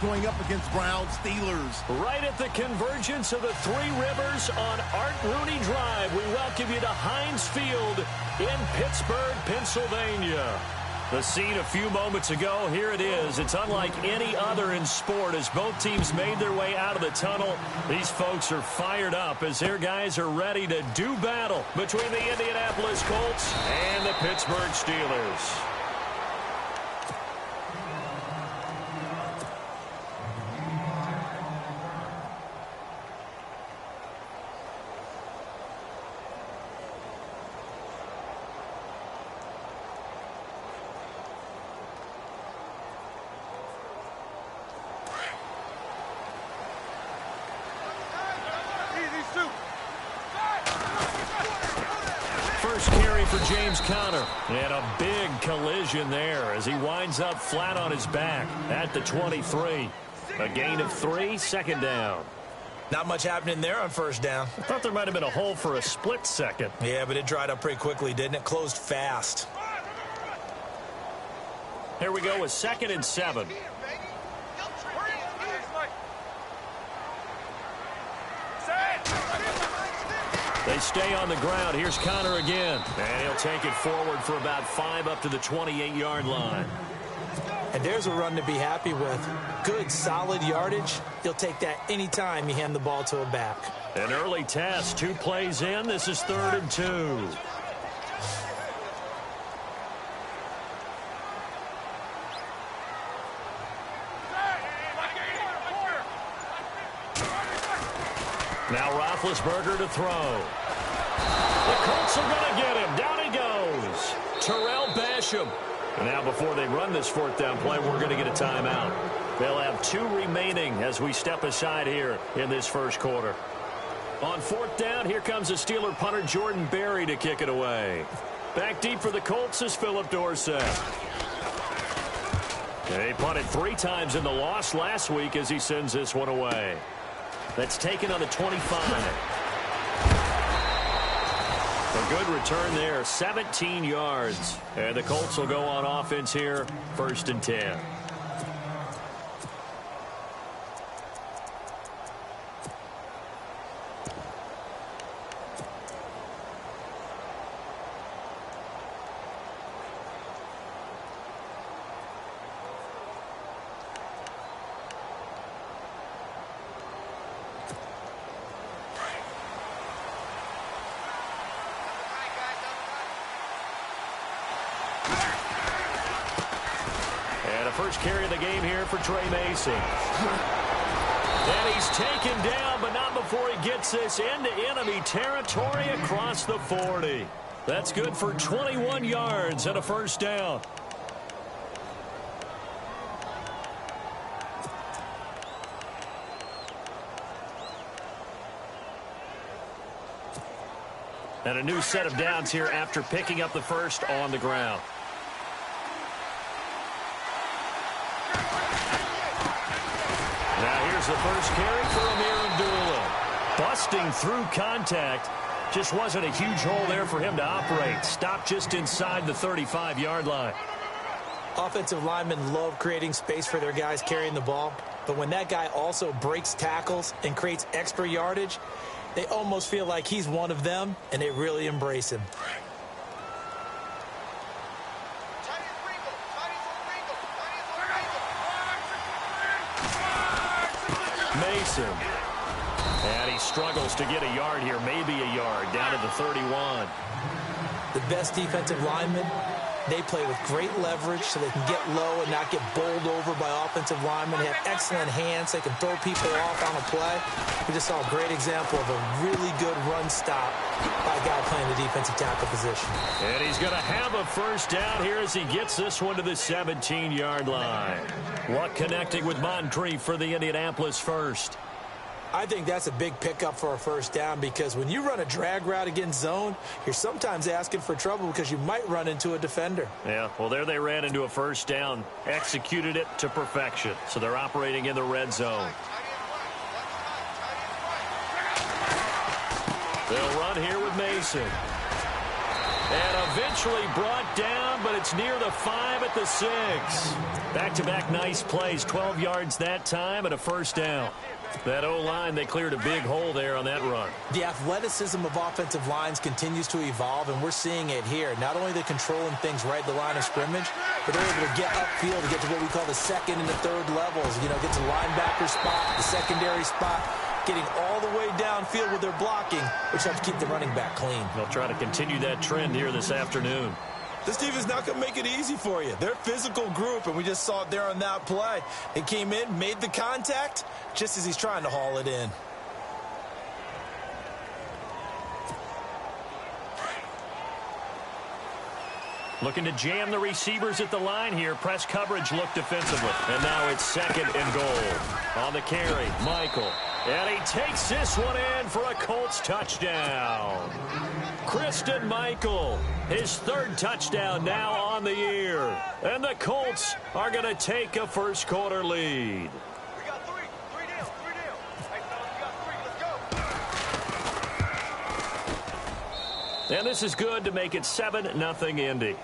going up against Brown Steelers. Right at the convergence of the Three Rivers on Art Rooney Drive, we welcome you to Heinz Field in Pittsburgh, Pennsylvania. The scene a few moments ago, here it is. It's unlike any other in sport as both teams made their way out of the tunnel. These folks are fired up as their guys are ready to do battle between the Indianapolis Colts and the Pittsburgh Steelers. First carry for James Conner. And a big collision there as he winds up flat on his back at the 23. A gain of 3, second down. Not much happening there on first down. I thought there might have been a hole for a split second. Yeah, but it dried up pretty quickly, didn't it? Closed fast. Here we go with 2nd and 7. They stay on the ground. Here's Conner again. And he'll take it forward for about 5 up to the 28-yard line. And there's a run to be happy with. Good, solid yardage. You'll take that anytime you hand the ball to a back. An early test. 2 plays in. This is 3rd and 2. Now Roethlisberger to throw. The Colts are going to get him. Down he goes. Terrell Basham. And now before they run this 4th down play, we're going to get a timeout. They'll have 2 remaining as we step aside here in this first quarter. On 4th down, here comes the Steeler punter Jordan Berry to kick it away. Back deep for the Colts is Philip Dorsett. They punted 3 times in the loss last week as he sends this one away. That's taken on the 25. A good return there, 17 yards. And the Colts will go on offense here, 1st and 10. First carry of the game here for Trey Mason. And he's taken down, but not before he gets this into enemy territory across the 40. That's good for 21 yards and a first down. And a new set of downs here after picking up the first on the ground. The first carry for Amir Abdullah. Busting through contact. Just wasn't a huge hole there for him to operate. Stopped just inside the 35-yard line. Offensive linemen love creating space for their guys carrying the ball. But when that guy also breaks tackles and creates extra yardage, they almost feel like he's one of them, and they really embrace him. Mason. And he struggles to get a yard here, maybe a yard, down to the 31. The best defensive linemen, they play with great leverage so they can get low and not get bowled over by offensive linemen. They have excellent hands. They can throw people off on a play. We just saw a great example of a really good run stop by a guy playing the defensive tackle position. And he's going to have a first down here as he gets this one to the 17-yard line. Luck connecting with Moncrief for the Indianapolis first. I think that's a big pickup for a first down because when you run a drag route against zone, you're sometimes asking for trouble because you might run into a defender. Yeah, well, there they ran into a first down, executed it to perfection. So they're operating in the red zone. They'll run here with Mason. And eventually brought down, but it's near the 5 at the 6. Back-to-back nice plays, 12 yards that time and a first down. That O-line, they cleared a big hole there on that run. The athleticism of offensive lines continues to evolve, and we're seeing it here. Not only are they controlling things right at the line of scrimmage, but they're able to get upfield to get to what we call the second and the third levels. You know, get to linebacker spot, the secondary spot, getting all the way downfield with their blocking, which helps keep the running back clean. They'll try to continue that trend here this afternoon. This team is not going to make it easy for you. They're a physical group, and we just saw it there on that play. They came in, made the contact, just as he's trying to haul it in. Looking to jam the receivers at the line here. Press coverage look defensively. And now it's 2nd and goal. On the carry, Michael. And he takes this one in for a Colts touchdown. Christian Michael, his 3rd touchdown now on the year. And the Colts are going to take a first-quarter lead. We got 3. 3 down. 3 down. Hey, fellas, we got 3. Let's go. And this is good to make it 7-0 Indy.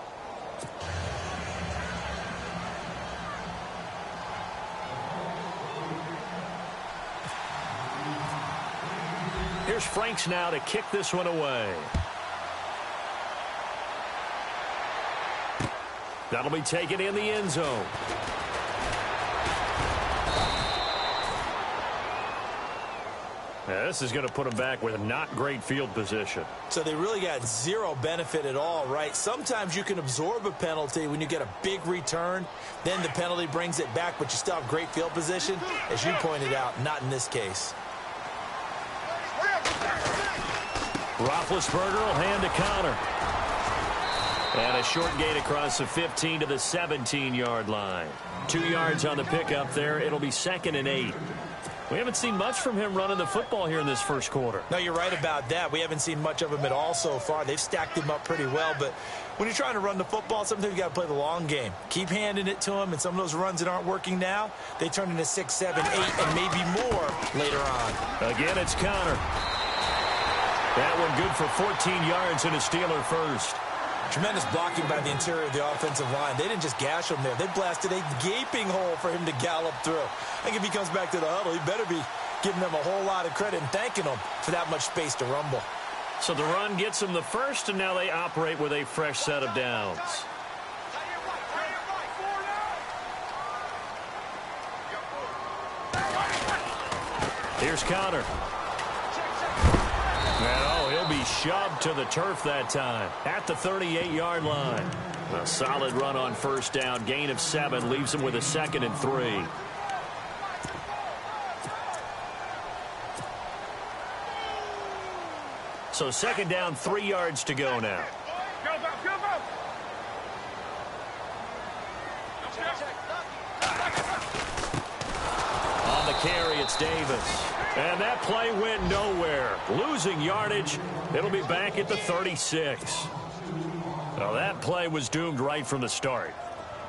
Here's Franks now to kick this one away. That'll be taken in the end zone. Now, this is going to put them back with a not great field position. So they really got zero benefit at all, right? Sometimes you can absorb a penalty when you get a big return. Then the penalty brings it back, but you still have great field position. As you pointed out, not in this case. Roethlisberger will hand to Connor. And a short gain across the 15 to the 17-yard line. 2 yards on the pickup there. It'll be 2nd and 8. We haven't seen much from him running the football here in this first quarter. No, you're right about that. We haven't seen much of him at all so far. They've stacked him up pretty well, but when you're trying to run the football, sometimes you got to play the long game. Keep handing it to him, and some of those runs that aren't working now, they turn into 6, 7, 8, and maybe more later on. Again, it's Connor. That one good for 14 yards and a Steeler first. Tremendous blocking by the interior of the offensive line. They didn't just gash him there. They blasted a gaping hole for him to gallop through. I think if he comes back to the huddle, he better be giving them a whole lot of credit and thanking them for that much space to rumble. So the run gets them the first, and now they operate with a fresh set of downs. Here's Connor. Oh, he'll be shoved to the turf that time at the 38-yard line. A solid run on first down. Gain of 7 leaves him with a 2nd and 3. So 2nd down, 3 yards to go now. On the carry, it's Davis. And that play went nowhere. Losing yardage. It'll be back at the 36. Well, that play was doomed right from the start.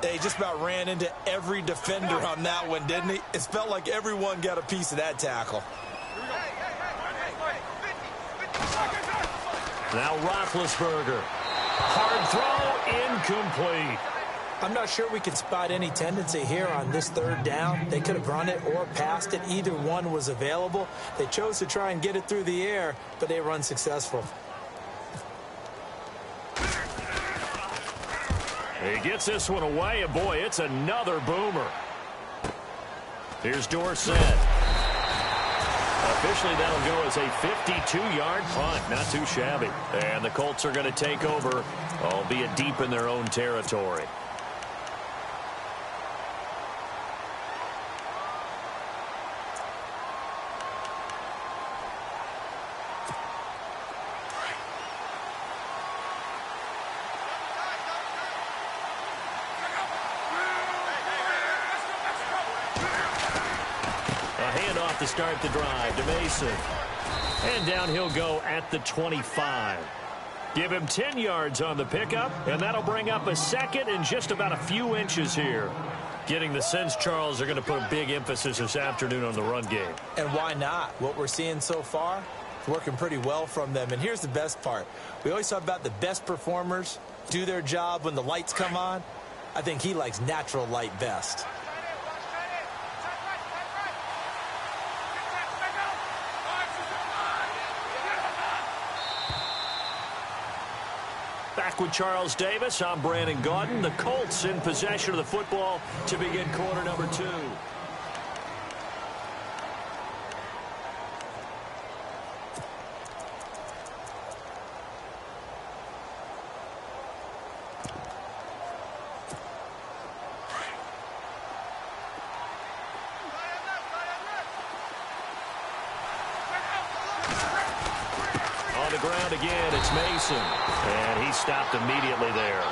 They just about ran into every defender on that one, didn't he? It felt like everyone got a piece of that tackle. Now Roethlisberger. Hard throw, incomplete. I'm not sure we can spot any tendency here on this 3rd down. They could have run it or passed it. Either one was available. They chose to try and get it through the air, but they were unsuccessful. He gets this one away, and boy, it's another boomer. Here's Dorsett. Officially, that'll go as a 52-yard punt. Not too shabby. And the Colts are going to take over, albeit deep in their own territory. To start the drive to Mason. And down he'll go at the 25. Give him 10 yards on the pickup, and that'll bring up a 2nd and just about a few inches here. Getting the sense, Charles, are going to put a big emphasis this afternoon on the run game. And why not? What we're seeing so far, Working pretty well from them. And here's the best part. We always talk about the best performers do their job when the lights come on. I think he likes natural light best. Back with Charles Davis, I'm Brandon Gaudin. The Colts in possession of the football to begin quarter number 2. Ground again, it's Mason, and he stopped immediately there.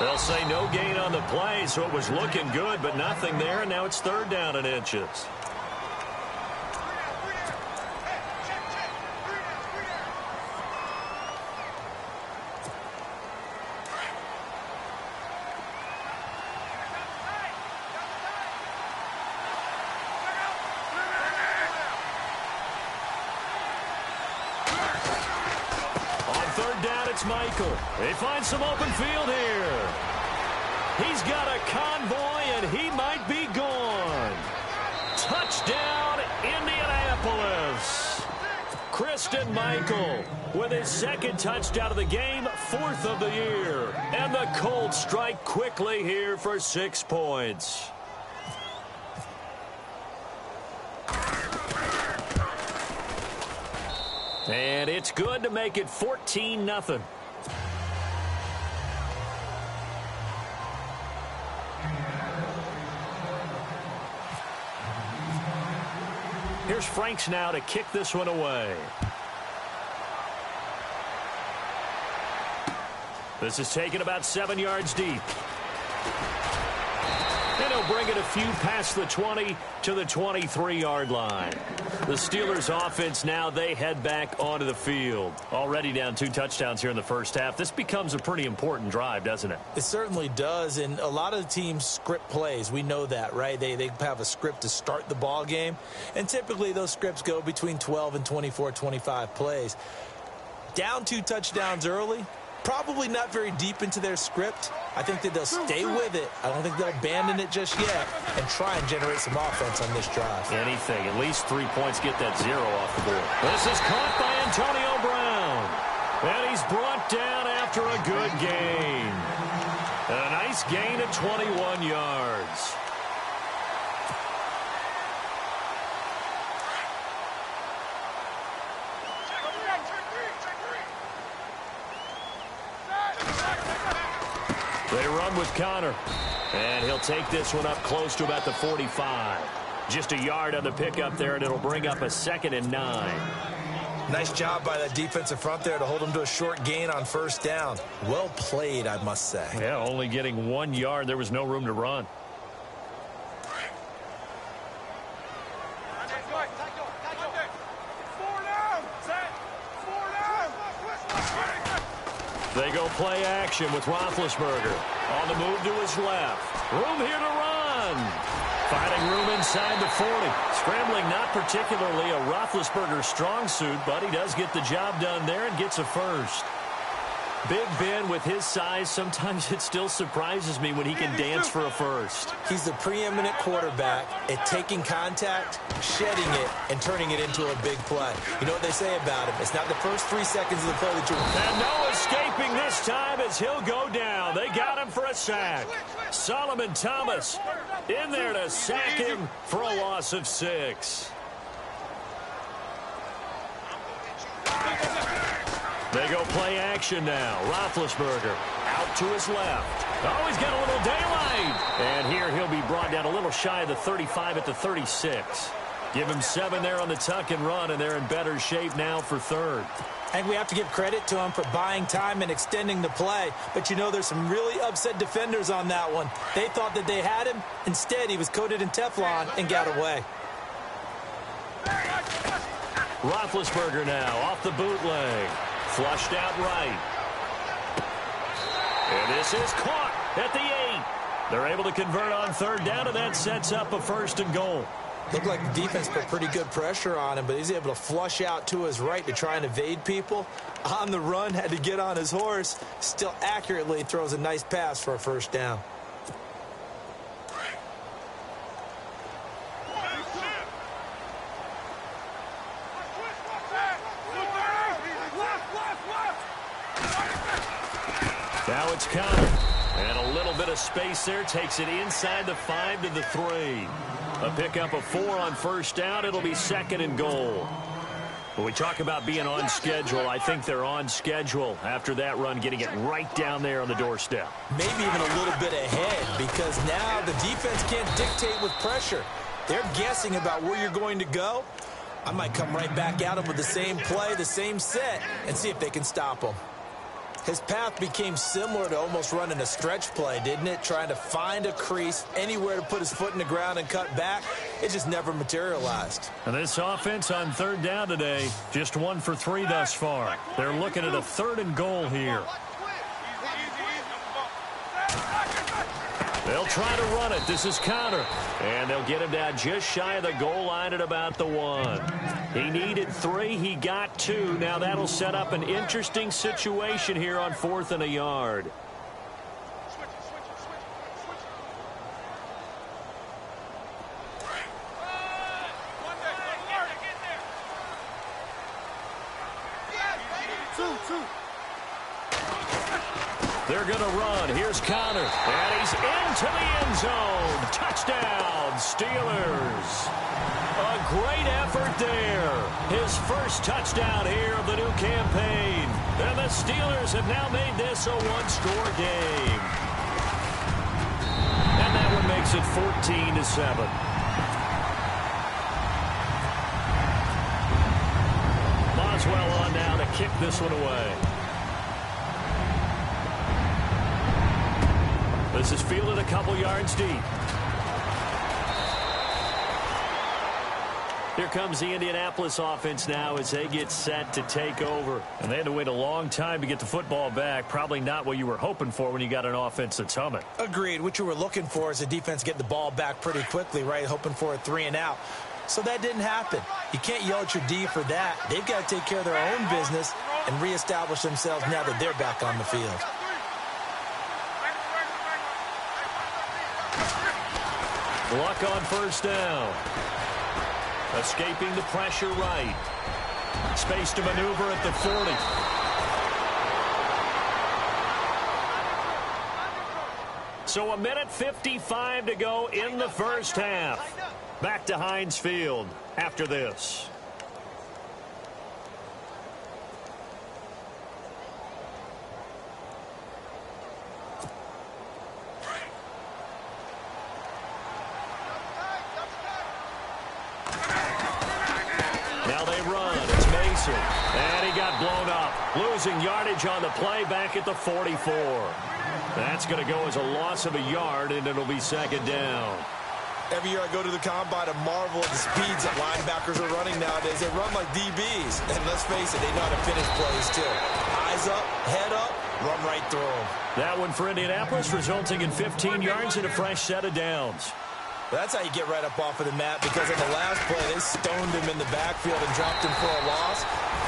They'll say no gain on the play, so it was looking good, but nothing there, and now it's 3rd down and inches. It's Michael. They find some open field here. He's got a convoy, and he might be gone. Touchdown, Indianapolis. Christian Michael with his 2nd touchdown of the game, 4th of the year. And the Colts strike quickly here for 6 points. And it's good to make it 14-0. Here's Franks now to kick this one away. This is taken about 7 yards deep. And he'll bring it a few past the 20 to the 23-yard line. The Steelers offense now, they head back onto the field. Already down 2 touchdowns here in the first half. This becomes a pretty important drive, doesn't it? It certainly does, and a lot of the teams script plays. We know that, right? They have a script to start the ball game, and typically those scripts go between 12 and 24, 25 plays. Down 2 touchdowns early, probably not very deep into their script. I think that they'll stay with it. I don't think they'll abandon it just yet and try and generate some offense on this drive. Anything. At least 3 points, get that 0 off the board. This is caught by Antonio Brown. And he's brought down after a good gain. A nice gain of 21 yards. They run with Connor, and he'll take this one up close to about the 45. Just a yard on the pickup there, and it'll bring up a 2nd and 9. Nice job by that defensive front there to hold him to a short gain on 1st down. Well played, I must say. Yeah, only getting 1 yard. There was no room to run. They go play action with Roethlisberger. On the move to his left. Room here to run. Finding room inside the 40. Scrambling, not particularly a Roethlisberger strong suit, but he does get the job done there and gets a 1st. Big Ben, with his size, sometimes it still surprises me when he can dance for a 1st. He's the preeminent quarterback at taking contact, shedding it, and turning it into a big play. You know what they say about him? It's not the first 3 seconds of the play that you... And no escaping this time as he'll go down. They got him for a sack. Solomon Thomas in there to sack him for a loss of 6. They go play action now. Roethlisberger out to his left. Oh, he's got a little daylight. And here he'll be brought down a little shy of the 35 at the 36. Give him 7 there on the tuck and run, and they're in better shape now for 3rd. I think we have to give credit to him for buying time and extending the play. But, you know, there's some really upset defenders on that one. They thought that they had him. Instead, he was coated in Teflon and got away. Roethlisberger now off the bootleg. Flushed out right. And this is caught at the 8. They're able to convert on 3rd down, and that sets up a 1st and goal. Looked like the defense put pretty good pressure on him, but he's able to flush out to his right to try and evade people. On the run, had to get on his horse. Still accurately throws a nice pass for a first down. Now it's counted. And a little bit of space there. Takes it inside the 5 to the 3. A pickup of 4 on first down. It'll be 2nd and goal. When we talk about being on schedule, I think they're on schedule after that run, getting it right down there on the doorstep. Maybe even a little bit ahead, because now the defense can't dictate with pressure. They're guessing about where you're going to go. I might come right back at them with the same play, the same set, and see if they can stop them. His path became similar to almost running a stretch play, didn't it? Trying to find a crease, anywhere to put his foot in the ground and cut back. It just never materialized. And this offense on 3rd down today, just 1 for 3 thus far. They're looking at a 3rd and goal here. They'll try to run it. This is counter. And they'll get him down just shy of the goal line at about the 1. He needed 3. He got 2. Now that'll set up an interesting situation here on 4th and a yard. They're going to run. Here's Connor. And he's into the end zone. Touchdown, Steelers. A great effort there. His first touchdown here of the new campaign. And the Steelers have now made this a one-score game. And that one makes it 14-7. Boswell on now to kick this one away. This is fielded a couple yards deep. Here comes the Indianapolis offense now as they get set to take over. And they had to wait a long time to get the football back. Probably not what you were hoping for when you got an offense that's humming. Agreed. What you were looking for is a defense get the ball back pretty quickly, right? Hoping for a 3 and out. So that didn't happen. You can't yell at your D for that. They've got to take care of their own business and reestablish themselves now that they're back on the field. Luck on first down. Escaping the pressure right. Space to maneuver at the 40. So 1:55 to go in the first half. Back to Heinz Field after this. And he got blown up. Losing yardage on the play back at the 44. That's going to go as a loss of a yard, and it'll be 2nd down. Every year I go to the combine and marvel at the speeds that linebackers are running nowadays. They run like DBs. And let's face it, they know how to finish plays too. Eyes up, head up, run right through them. That one for Indianapolis, resulting in 15 yards and a fresh set of downs. That's how you get right up off of the mat, because on the last play, they stoned him in the backfield and dropped him for a loss.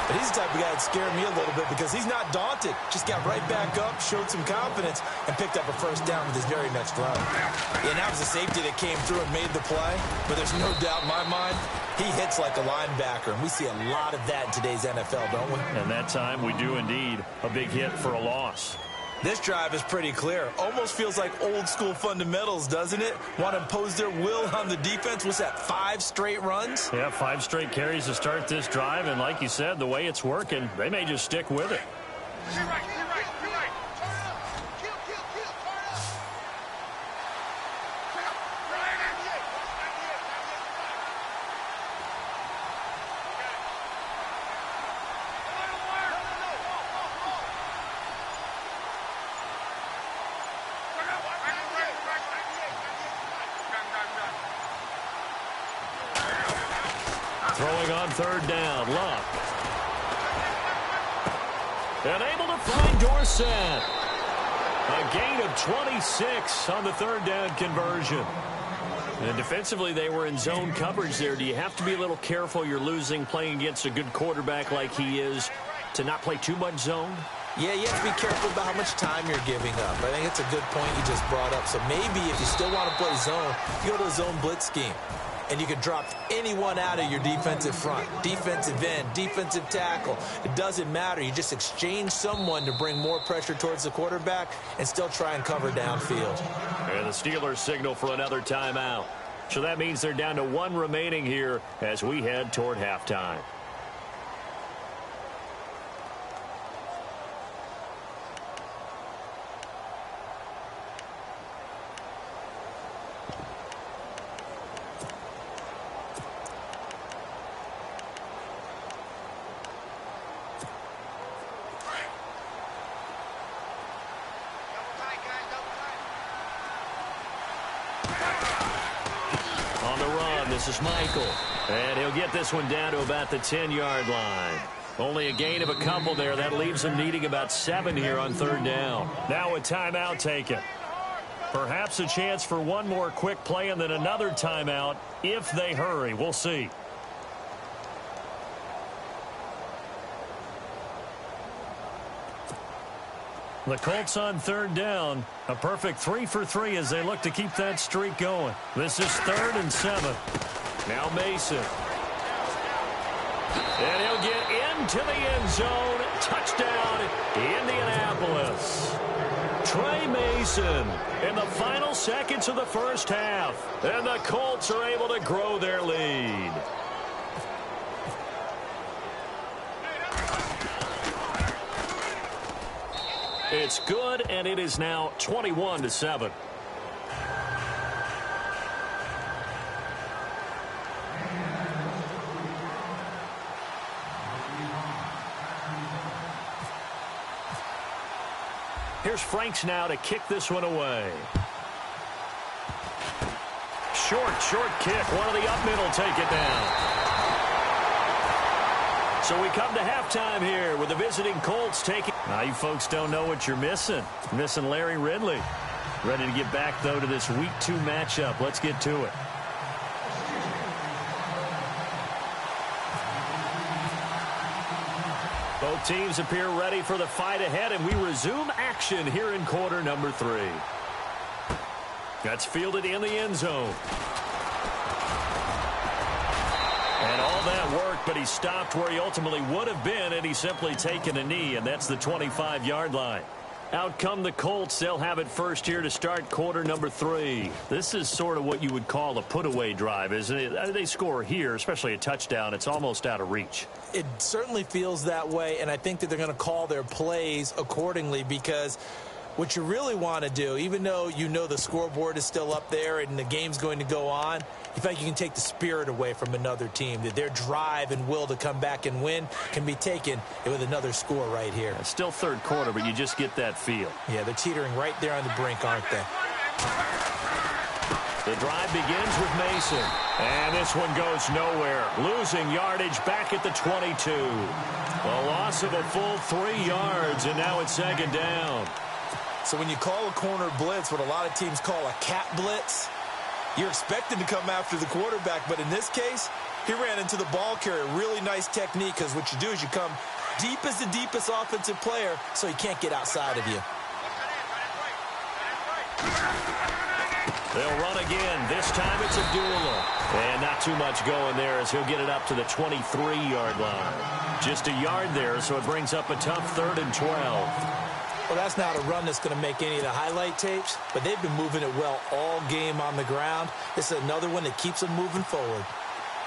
But he's the type of guy that scared me a little bit because he's not daunted. Just got right back up, showed some confidence, and picked up a first down with his very next run. Yeah, and that was a safety that came through and made the play. But there's no doubt in my mind, he hits like a linebacker. And we see a lot of that in today's NFL, don't we? And that time we do indeed. A big hit for a loss. This drive is pretty clear. Almost feels like old school fundamentals, doesn't it? Want to impose their will on the defense. What's that, 5 straight runs? Yeah, 5 straight carries to start this drive. And like you said, the way it's working, they may just stick with it. You're right. Turn up. Kill. Turn up. Throwing on 3rd down, Luck. And able to find Dorsett. A gain of 26 on the 3rd down conversion. And defensively, they were in zone coverage there. Do you have to be a little careful you're losing playing against a good quarterback like he is to not play too much zone? Yeah, you have to be careful about how much time you're giving up. I think it's a good point you just brought up. So maybe if you still want to play zone, you go to a zone blitz scheme. And you can drop anyone out of your defensive front, defensive end, defensive tackle. It doesn't matter. You just exchange someone to bring more pressure towards the quarterback and still try and cover downfield. And the Steelers signal for another timeout. So that means they're down to one remaining here as we head toward halftime. This is Michael, and he'll get this one down to about the 10-yard line. Only a gain of a couple there. That leaves him needing about 7 here on third down. Now a timeout taken. Perhaps a chance for one more quick play and then another timeout if they hurry. We'll see. The Colts on third down. A perfect 3 for 3 as they look to keep that streak going. This is 3rd and 7. Now Mason. And he'll get into the end zone. Touchdown, Indianapolis. Trey Mason in the final seconds of the first half. And the Colts are able to grow their lead. It's good, and it is now 21-7. Here's Franks now to kick this one away. Short kick. One of the up middle take it down. So we come to halftime here with the visiting Colts taking. Now you folks don't know what you're missing. You're missing Larry Ridley. Ready to get back, though, to this Week 2 matchup. Let's get to it. Both teams appear ready for the fight ahead, and we resume action here in quarter number 3. That's fielded in the end zone. And all that worked, but he stopped where he ultimately would have been, and he's simply taken a knee, and that's the 25-yard line. Out come the Colts. They'll have it first here to start quarter number 3. This is sort of what you would call a put-away drive, isn't it? They score here, especially a touchdown. It's almost out of reach. It certainly feels that way, and I think that they're going to call their plays accordingly because what you really want to do, even though you know the scoreboard is still up there and the game's going to go on, you think you can take the spirit away from another team, that their drive and will to come back and win can be taken with another score right here. It's still third quarter, but you just get that feel. Yeah, they're teetering right there on the brink, aren't they? The drive begins with Mason. And this one goes nowhere. Losing yardage back at the 22. A loss of a full 3 yards, and now it's second down. So when you call a corner blitz, what a lot of teams call a cat blitz, you're expected to come after the quarterback. But in this case, he ran into the ball carrier. Really nice technique, because what you do is you come deep as the deepest offensive player so he can't get outside of you. They'll run again. This time it's Abdullah. And not too much going there as he'll get it up to the 23-yard line. Just a yard there, so it brings up a tough 3rd and 12. Well, that's not a run that's going to make any of the highlight tapes, but they've been moving it well all game on the ground. This is another one that keeps them moving forward.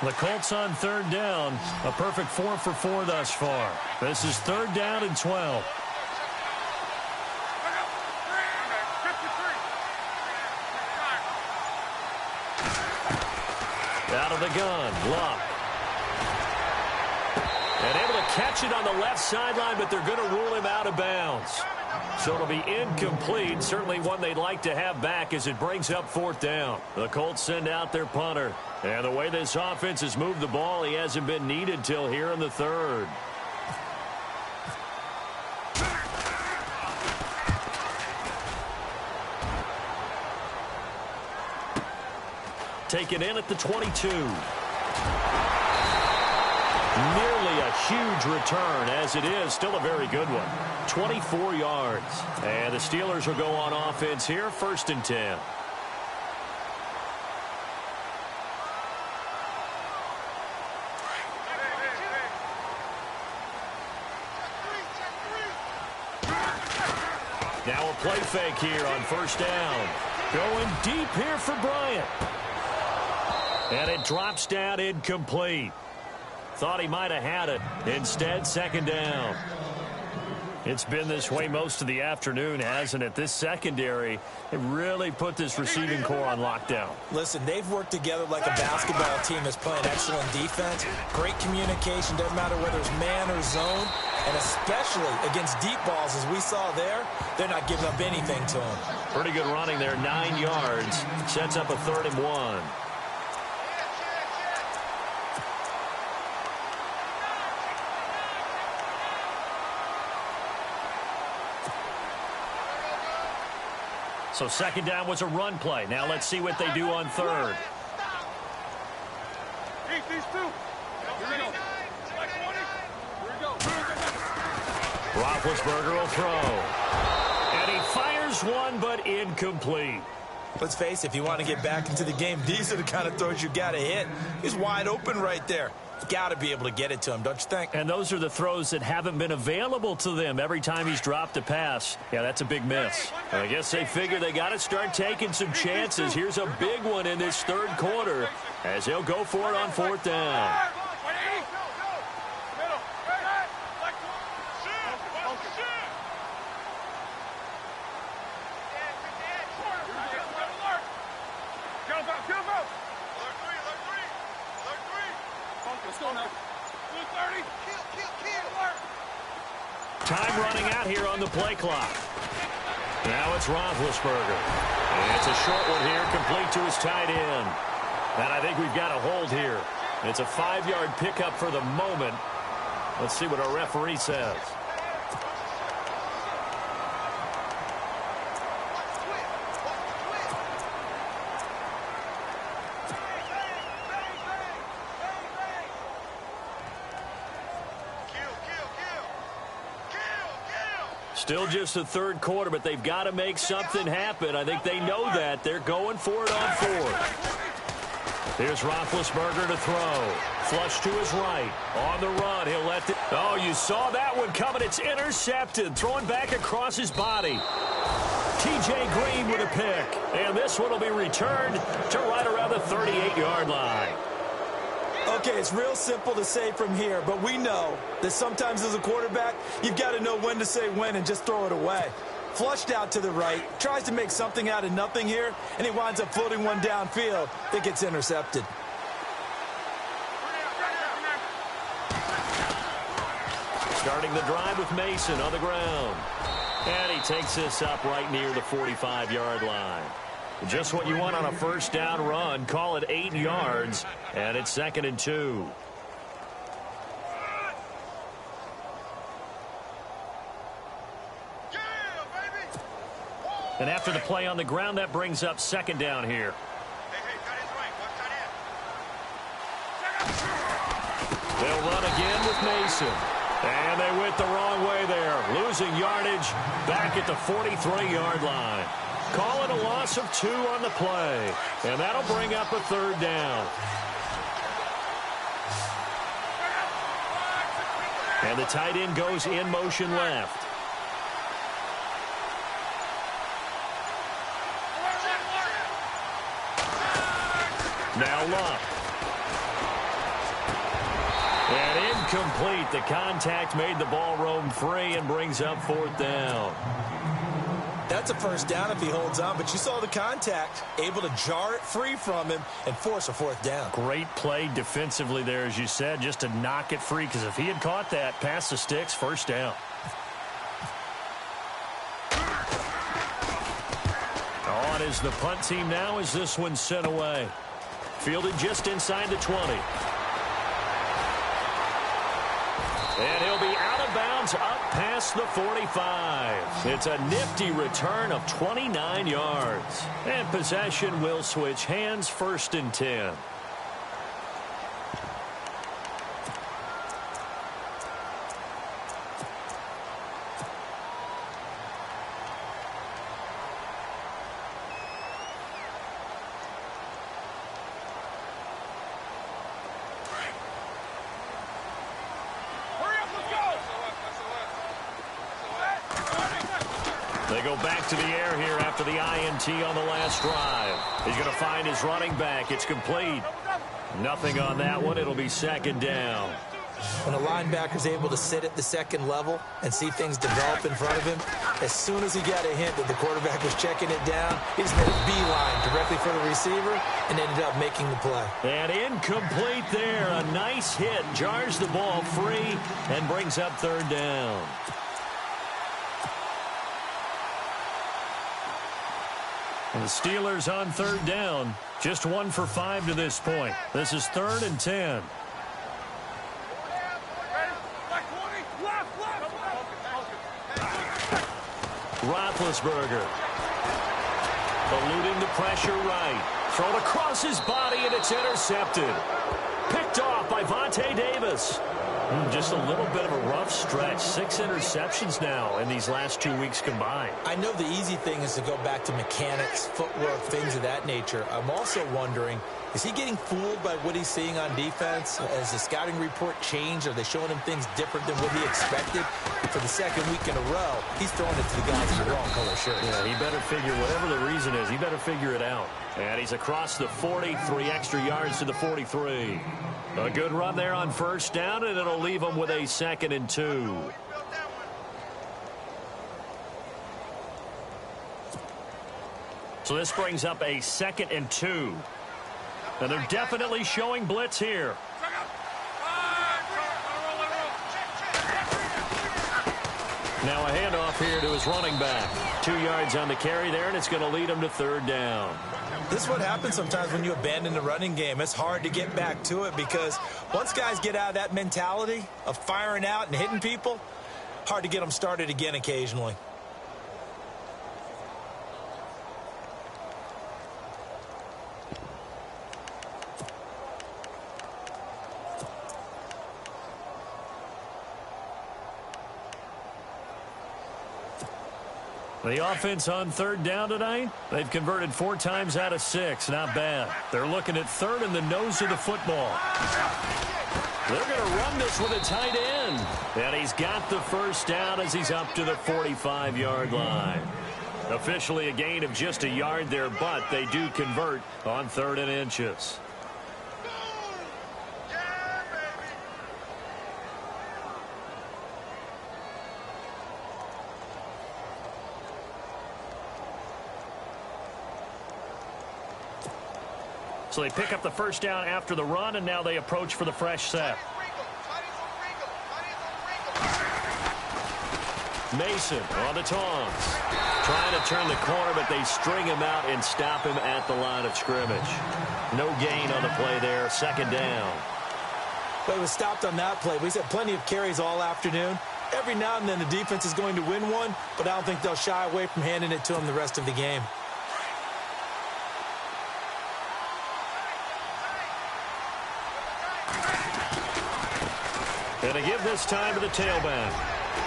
The Colts on third down. A perfect 4 for 4 thus far. This is 3rd down and 12. Out of the gun, Luck. And able to catch it on the left sideline, but they're going to rule him out of bounds. So it'll be incomplete. Certainly one they'd like to have back as it brings up 4th down. The Colts send out their punter. And the way this offense has moved the ball, he hasn't been needed till here in the 3rd. taken in at the 22. Nearly a huge return, as it is still a very good one. 24 yards. And the Steelers will go on offense here, 1st and 10. Now a play fake here on 1st down. Going deep here for Bryant. And it drops down incomplete. Thought he might have had it. Instead, 2nd down. It's been this way most of the afternoon, hasn't it? This secondary, it really put this receiving core on lockdown. Listen, they've worked together like a basketball team that's playing excellent defense. Great communication, doesn't matter whether it's man or zone. And especially against deep balls, as we saw there, they're not giving up anything to them. Pretty good running there, 9 yards. Sets up a 3rd and 1. So 2nd down was a run play. Now let's see what they do on 3rd. These two. Here we go. Here we go. Roethlisberger will throw. And he fires one, but incomplete. Let's face it, if you want to get back into the game, these are the kind of throws you got to hit. He's wide open right there. Got to be able to get it to him, don't you think? And those are the throws that haven't been available to them every time he's dropped a pass. Yeah, that's a big miss. And I guess they figure they got to start taking some chances. Here's a big one in this 3rd quarter as he'll go for it on 4th down. Time running out here on the play clock. Now it's Roethlisberger. And it's a short one here, complete to his tight end. And I think we've got a hold here. It's a 5-yard pickup for the moment. Let's see what our referee says. Still just the 3rd quarter, but they've got to make something happen. I think they know that. They're going for it on 4th. Here's Roethlisberger to throw. Flush to his right. On the run, he'll let it. Oh, you saw that one coming. It's intercepted. Throwing back across his body. T.J. Green with a pick. And this one will be returned to right around the 38-yard line. Okay, it's real simple to say from here, but we know that sometimes as a quarterback, you've got to know when to say when and just throw it away. Flushed out to the right, tries to make something out of nothing here, and he winds up floating one downfield that gets intercepted. Starting the drive with Mason on the ground. And he takes this up right near the 45-yard line. Just what you want on a 1st down run. Call it 8 yards, and it's 2nd and 2. And after the play on the ground, that brings up 2nd down here. They'll run again with Mason. And they went the wrong way there. Losing yardage back at the 43-yard line. Call it a loss of 2 on the play. And that'll bring up a 3rd down. And the tight end goes in motion left. Now Luck. And incomplete. The contact made the ball roam free and brings up 4th down. That's a 1st down if he holds on, but you saw the contact, able to jar it free from him and force a 4th down. Great play defensively there, as you said, just to knock it free, because if he had caught that, past the sticks, 1st down. On is the punt team now as this one's sent away. Fielded just inside the 20. And he'll be out of bounds up past the 45. It's a nifty return of 29 yards. And possession will switch hands, 1st and 10. They go back to the air here after the INT on the last drive. He's going to find his running back. It's complete. Nothing on that one. It'll be 2nd down. When a linebacker's able to sit at the 2nd level and see things develop in front of him, as soon as he got a hint that the quarterback was checking it down, he just made a beeline directly for the receiver and ended up making the play. And incomplete there. A nice hit. Jars the ball free and brings up 3rd down. And the Steelers on 3rd down. Just 1 for 5 to this point. This is 3rd and 10. Roethlisberger. Eluding the pressure right. Thrown across his body, and it's intercepted. Picked off by Vontae Davis. Just a little bit of a rough stretch. 6 interceptions now in these last 2 weeks combined. I know the easy thing is to go back to mechanics, footwork, things of that nature. I'm also wondering, is he getting fooled by what he's seeing on defense? Has the scouting report changed? Are they showing him things different than what he expected? For the 2nd week in a row, he's throwing it to the guys in the wrong color shirts. Yeah, he better figure, whatever the reason is, he better figure it out. And he's across the 40, 3 extra yards to the 43. A good run there on 1st down, and it'll leave him with a 2nd and 2. So this brings up a 2nd and 2. And they're definitely showing blitz here. Now a handoff here to his running back. 2 yards on the carry there, and it's going to lead him to 3rd down. This is what happens sometimes when you abandon the running game. It's hard to get back to it because once guys get out of that mentality of firing out and hitting people, hard to get them started again occasionally. The offense on 3rd down tonight, they've converted 4 times out of 6. Not bad. They're looking at 3rd in the nose of the football. They're going to run this with a tight end. And he's got the 1st down as he's up to the 45-yard line. Officially a gain of just a yard there, but they do convert on 3rd and inches. So they pick up the 1st down after the run, and now they approach for the fresh set. Mason on the tongs. Trying to turn the corner, but they string him out and stop him at the line of scrimmage. No gain on the play there. 2nd down. But he was stopped on that play. We've had plenty of carries all afternoon. Every now and then the defense is going to win one, but I don't think they'll shy away from handing it to him the rest of the game. And to give this time to the tailback.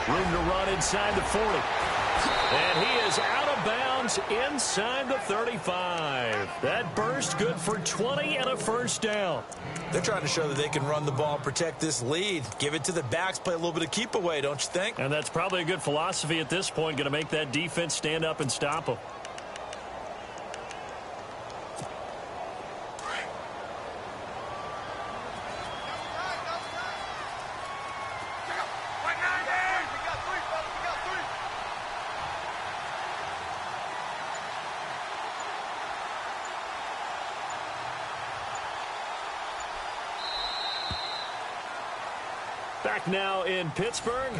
Room to run inside the 40. And he is out of bounds inside the 35. That burst good for 20 and a 1st down. They're trying to show that they can run the ball and protect this lead. Give it to the backs, play a little bit of keep away, don't you think? And that's probably a good philosophy at this point, going to make that defense stand up and stop them. Back now in Pittsburgh.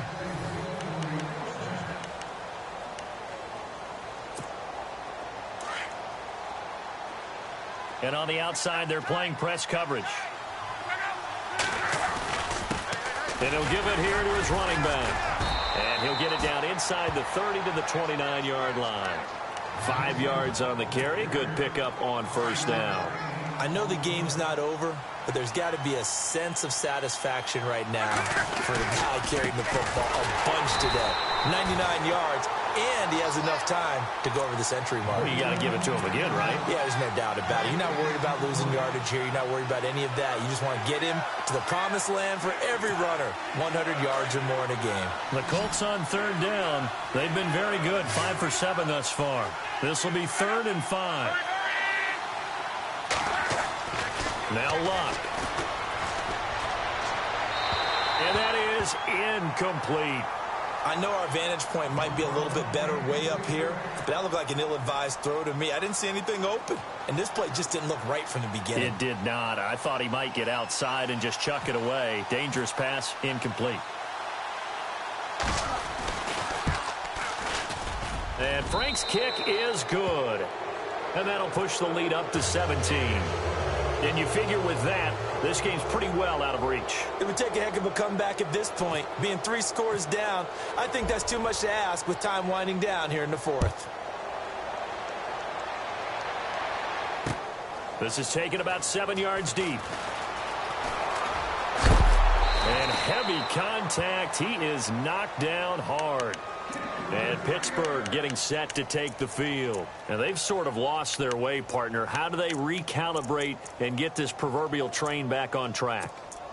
And on the outside, they're playing press coverage. And he'll give it here to his running back. And he'll get it down inside the 30 to the 29-yard line. 5 yards on the carry. Good pickup on first down. I know the game's not over, but there's got to be a sense of satisfaction right now for the guy carrying the football a bunch today. 99 yards, and he has enough time to go over this entry mark. Well, you got to give it to him again, right? Yeah, there's no doubt about it. You're not worried about losing yardage here. You're not worried about any of that. You just want to get him to the promised land for every runner. 100 yards or more in a game. The Colts on third down. They've been very good. 5 for 7 thus far. This will be 3rd and 5. Now Luck. And that is incomplete. I know our vantage point might be a little bit better way up here, but that looked like an ill-advised throw to me. I didn't see anything open, and this play just didn't look right from the beginning. It did not. I thought he might get outside and just chuck it away. Dangerous pass, incomplete. And Frank's kick is good. And that'll push the lead up to 17. And you figure with that, this game's pretty well out of reach. It would take a heck of a comeback at this point. Being 3 scores down, I think that's too much to ask with time winding down here in the 4th. This is taken about 7 yards deep. And heavy contact. He is knocked down hard. And Pittsburgh getting set to take the field. And they've sort of lost their way, partner. How do they recalibrate and get this proverbial train back on track?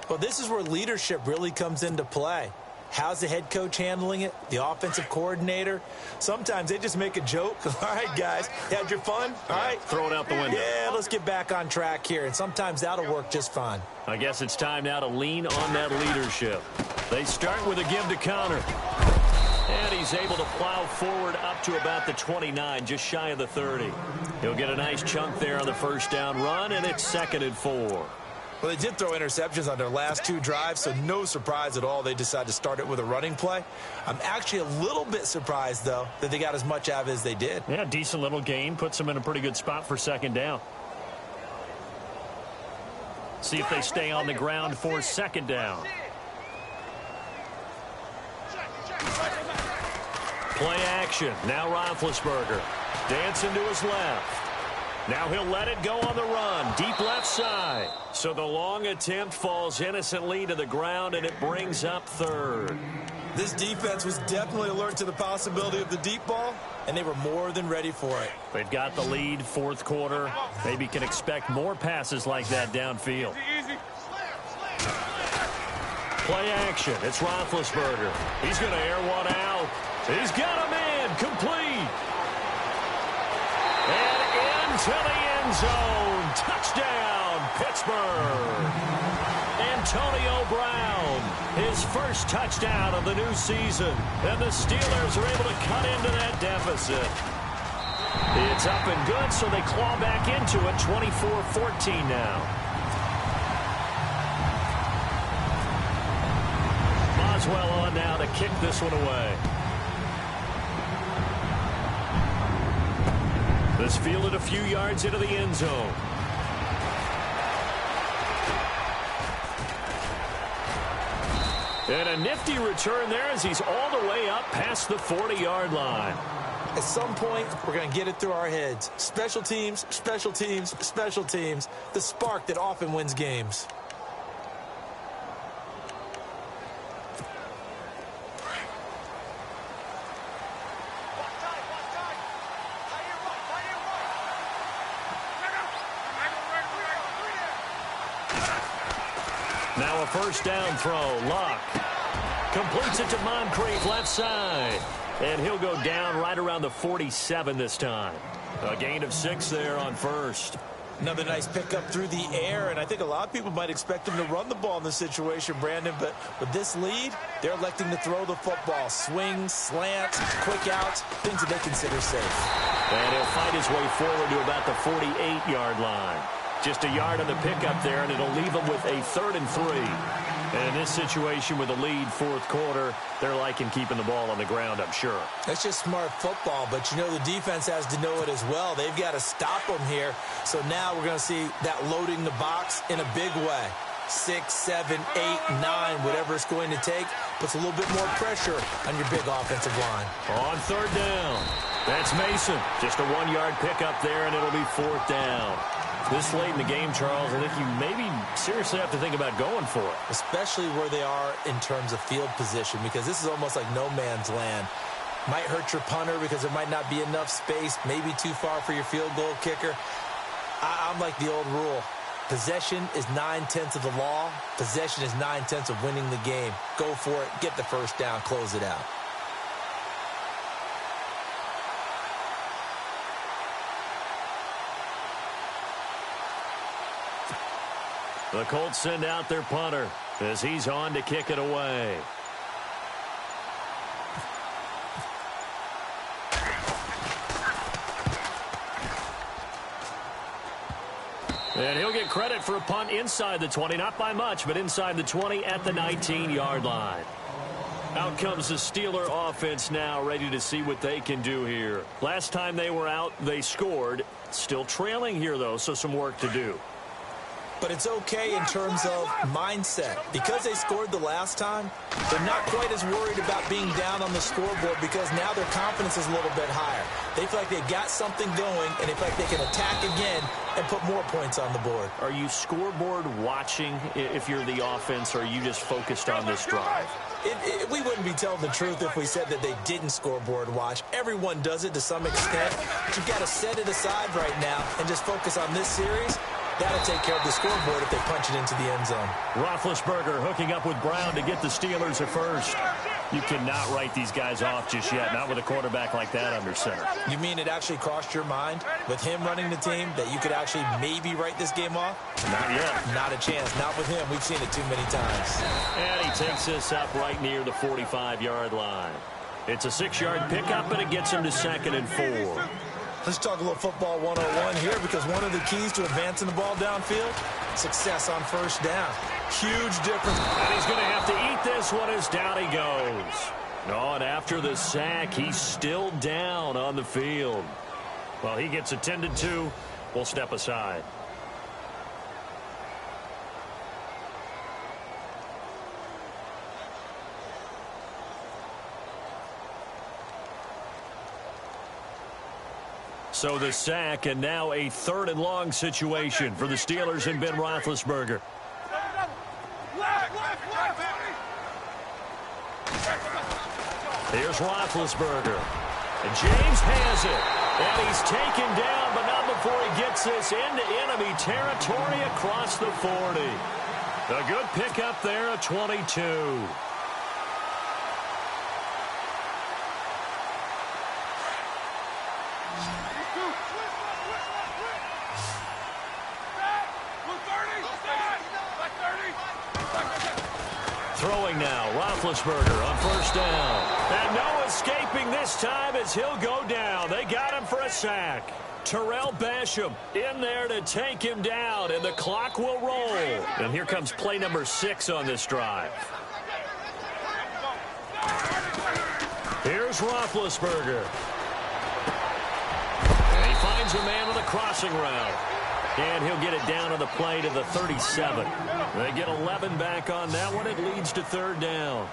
Well, this is where leadership really comes into play. How's the head coach handling it? The offensive coordinator? Sometimes they just make a joke. All right, guys, had your fun? All right. Throw it out the window. Yeah, let's get back on track here. And sometimes that'll work just fine. I guess it's time now to lean on that leadership. They start with a give to Connor. And he's able to plow forward up to about the 29, just shy of the 30. He'll get a nice chunk there on the first down run, and it's 2nd and 4. Well, they did throw interceptions on their last 2 drives, so no surprise at all they decided to start it with a running play. I'm actually a little bit surprised, though, that they got as much out of it as they did. Yeah, decent little gain. Puts them in a pretty good spot for 2nd down. See if they stay on the ground for 2nd down. Play action. Now Roethlisberger. Dancing to his left. Now he'll let it go on the run. Deep left side. So the long attempt falls innocently to the ground, and it brings up 3rd. This defense was definitely alert to the possibility of the deep ball, and they were more than ready for it. They've got the lead, 4th quarter. Maybe can expect more passes like that downfield. Play action. It's Roethlisberger. He's going to air one out. He's got him in. Complete. And into the end zone. Touchdown, Pittsburgh. Antonio Brown, his first touchdown of the new season. And the Steelers are able to cut into that deficit. It's up and good, so they claw back into it, 24-14 now. Boswell on now to kick this one away. This fielded a few yards into the end zone. And a nifty return there as he's all the way up past the 40-yard line. At some point, we're going to get it through our heads. Special teams, special teams, special teams. The spark that often wins games. Now a first down throw. Luck completes it to Moncrief left side. And he'll go down right around the 47 this time. A gain of 6 there on first. Another nice pickup through the air, and I think a lot of people might expect him to run the ball in this situation, Brandon, but with this lead, they're electing to throw the football. Swings, slants, quick outs, things that they consider safe. And he'll fight his way forward to about the 48-yard line. Just a yard on the pickup there, and it'll leave him with a 3rd and 3. And in this situation with a lead, 4th quarter, they're liking keeping the ball on the ground, I'm sure. That's just smart football, but you know the defense has to know it as well. They've got to stop them here. So now we're going to see that loading the box in a big way. 6, 7, 8, 9, whatever it's going to take, puts a little bit more pressure on your big offensive line. On third down, that's Mason. Just a 1-yard pickup there, and it'll be fourth down. This late in the game, Charles, I think you maybe seriously have to think about going for it. Especially where they are in terms of field position, because this is almost like no man's land. Might hurt your punter because there might not be enough space, maybe too far for your field goal kicker. I'm like the old rule. Possession is 9/10 of the law. Possession is 9/10 of winning the game. Go for it. Get the first down. Close it out. The Colts send out their punter as he's on to kick it away. And he'll get credit for a punt inside the 20, not by much, but inside the 20 at the 19-yard line. Out comes the Steeler offense now, ready to see what they can do here. Last time they were out, they scored. Still trailing here, though, so some work to do. But it's okay in terms of mindset. Because they scored the last time, they're not quite as worried about being down on the scoreboard because now their confidence is a little bit higher. They feel like they've got something going, and they feel like they can attack again and put more points on the board. Are you scoreboard watching if you're the offense, or are you just focused on this drive? We wouldn't be telling the truth if we said that they didn't scoreboard watch. Everyone does it to some extent. But you've got to set it aside right now and just focus on this series. That'll take care of the scoreboard if they punch it into the end zone. Roethlisberger hooking up with Brown to get the Steelers at first. You cannot write these guys off just yet, not with a quarterback like that under center. You mean it actually crossed your mind with him running the team that you could actually maybe write this game off? Not yet. Not a chance. Not with him. We've seen it too many times. And he takes this up right near the 45-yard line. It's a 6-yard pickup, and it gets him to 2nd and 4. Let's talk a little football 101 here, because one of the keys to advancing the ball downfield, success on first down. Huge difference. And he's going to have to eat this one as down he goes. Oh, and after the sack, he's still down on the field. Well, he gets attended to. We'll step aside. So the sack, and now a 3rd and long situation for the Steelers and Ben Roethlisberger. Here's Roethlisberger. And James has it. And he's taken down, but not before he gets this into enemy territory across the 40. A good pickup there at 22. Throwing now, Roethlisberger on first down. And no escaping this time as he'll go down. They got him for a sack. Terrell Basham in there to take him down, and the clock will roll. And here comes play number 6 on this drive. Here's Roethlisberger. And he finds a man with a crossing route. And he'll get it down on the play to the 37. They get 11 back on that one. It leads to 3rd down.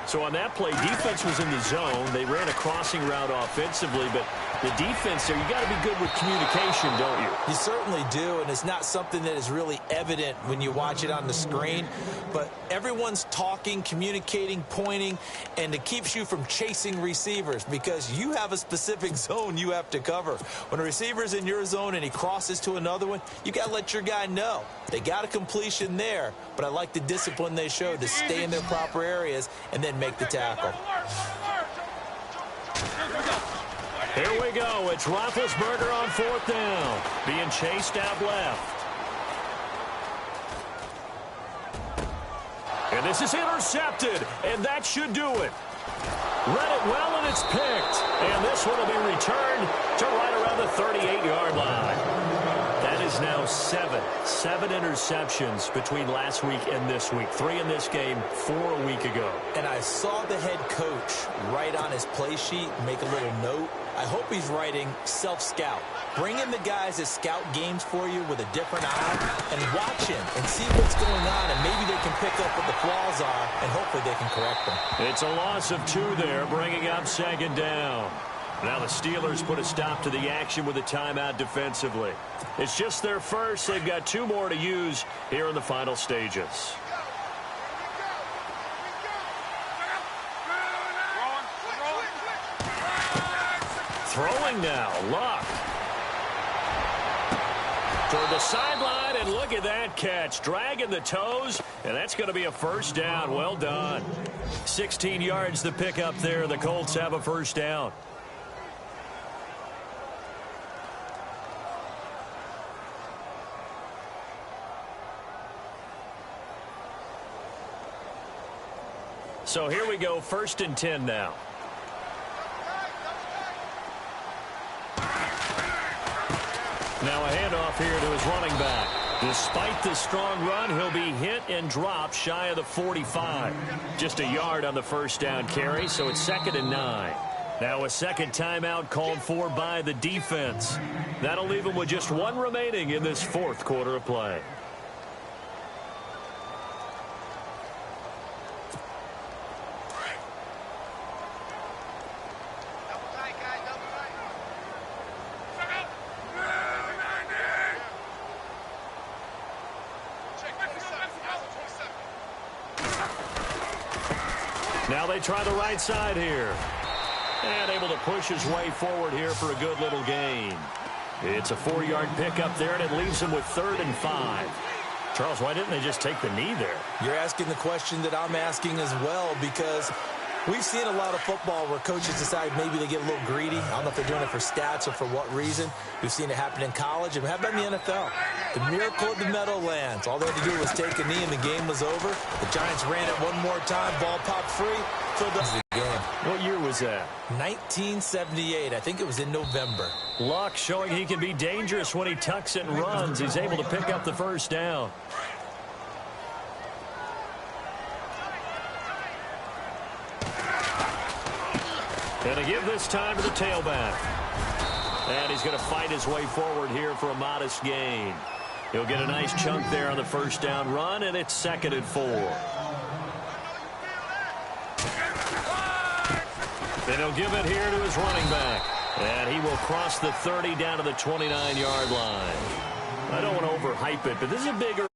So on that play, defense was in the zone. They ran a crossing route offensively, but the defense there, you got to be good with communication, don't you? You certainly do, and it's not something that is really evident when you watch it on the screen. But everyone's talking, communicating, pointing, and it keeps you from chasing receivers because you have a specific zone you have to cover. When a receiver's in your zone and he crosses to another one, you got to let your guy know. They got a completion there, but I like the discipline they showed to stay in their proper areas and then make the tackle. Here we go. It's Roethlisberger on 4th down. Being chased out left. And this is intercepted, and that should do it. Read it well, and it's picked. And this one will be returned to right around the 38-yard line. That is now 7 interceptions between last week and this week. 3 in this game, 4 a week ago. And I saw the head coach write on his play sheet, make a little note. I hope he's writing self-scout. Bring in the guys that scout games for you with a different eye and watch him and see what's going on, and maybe they can pick up what the flaws are, and hopefully they can correct them. It's a loss of 2 there, bringing up second down. Now the Steelers put a stop to the action with a timeout defensively. It's just their first. They've got 2 more to use here in the final stages. Throwing now, Luck. Toward the sideline, and look at that catch. Dragging the toes, and that's going to be a first down. Well done. 16 yards to pick up there. The Colts have a first down. So here we go, 1st and 10 now. Now a handoff here to his running back. Despite the strong run, he'll be hit and dropped shy of the 45. Just a yard on the first down carry, so it's 2nd and 9. Now a second timeout called for by the defense. That'll leave him with just 1 remaining in this 4th quarter of play. Now they try the right side here. And able to push his way forward here for a good little gain. It's a 4-yard pickup there, and it leaves him with 3rd and 5. Charles, why didn't they just take the knee there? You're asking the question that I'm asking as well, because we've seen a lot of football where coaches decide maybe they get a little greedy. I don't know if they're doing it for stats or for what reason. We've seen it happen in college, and how about in the NFL? The miracle of the Meadowlands. All they had to do was take a knee, and the game was over. The Giants ran it one more time. Ball popped free. Filled up the game. What year was that? 1978. I think it was in November. Luck showing he can be dangerous when he tucks it and runs. He's able to pick up the first down. And to give this time to the tailback. And he's going to fight his way forward here for a modest gain. He'll get a nice chunk there on the first down run, and it's 2nd and 4. And he'll give it here to his running back. And he will cross the 30 down to the 29-yard line. I don't want to overhype it, but this is a big